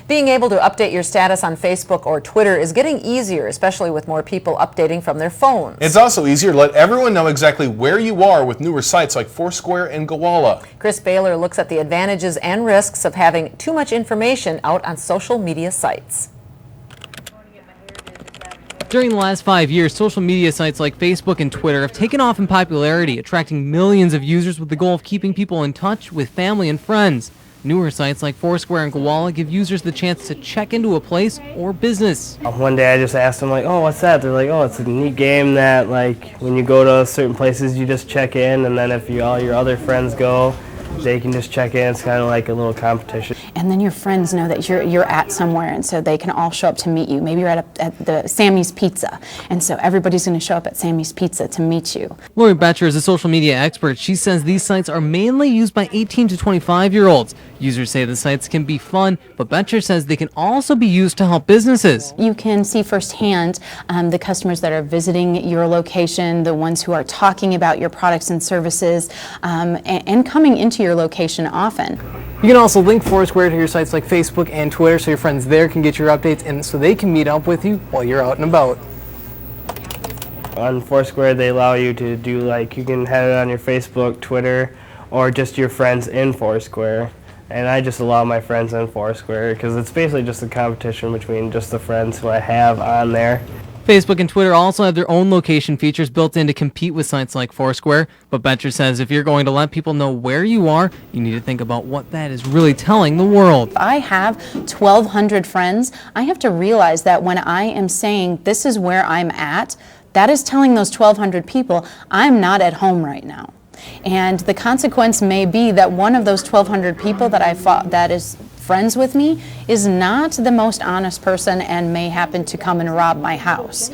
Being able to update your status on Facebook or Twitter is getting easier, especially with more people updating from their phones. It's also easier to let everyone know exactly where you are with newer sites like Foursquare and Gowalla. Chris Baylor looks at the advantages and risks of having too much information out on social media sites. During the last 5 years, social media sites like Facebook and Twitter have taken off in popularity, attracting millions of users with the goal of keeping people in touch with family and friends. Newer sites like Foursquare and Gowalla give users the chance to check into a place or business. One day I just asked them, like, oh, what's that? They're like, oh, it's a neat game that, like, when you go to certain places, you just check in, and then if all your other friends go, they can just check in. It's kind of like a little competition. And then your friends know that you're at somewhere, and so they can all show up to meet you. Maybe you're at the Sammy's Pizza, and so everybody's going to show up at Sammy's Pizza to meet you. Laurie Betcher is a social media expert. She says these sites are mainly used by 18 to 25-year-olds. Users say the sites can be fun, but Betcher says they can also be used to help businesses. You can see firsthand the customers that are visiting your location, the ones who are talking about your products and services, and coming into your location often. You can also link Foursquare to your sites like Facebook and Twitter so your friends there can get your updates and so they can meet up with you while you're out and about. On Foursquare, they allow you to do, like, you can have it on your Facebook, Twitter, or just your friends in Foursquare. And I just allow my friends in Foursquare because it's basically just a competition between just the friends who I have on there. Facebook and Twitter also have their own location features built in to compete with sites like Foursquare, but Betcher says if you're going to let people know where you are, you need to think about what that is really telling the world. If I have 1,200 friends, I have to realize that when I am saying this is where I'm at, that is telling those 1,200 people I'm not at home right now. And the consequence may be that one of those 1,200 people that is friends with me is not the most honest person and may happen to come and rob my house.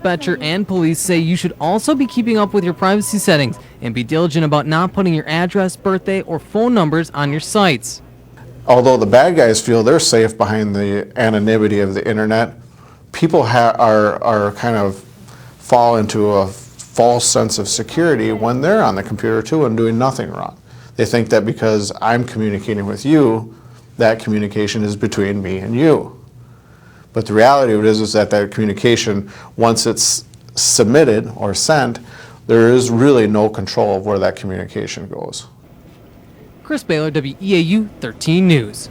Betcher and police say you should also be keeping up with your privacy settings and be diligent about not putting your address, birthday, or phone numbers on your sites. Although the bad guys feel they're safe behind the anonymity of the internet, people are kind of fall into a false sense of security when they're on the computer too and doing nothing wrong. They think that because I'm communicating with you, that communication is between me and you. But the reality of it is that communication, once it's submitted or sent, there is really no control of where that communication goes. Chris Baylor, WEAU 13 News.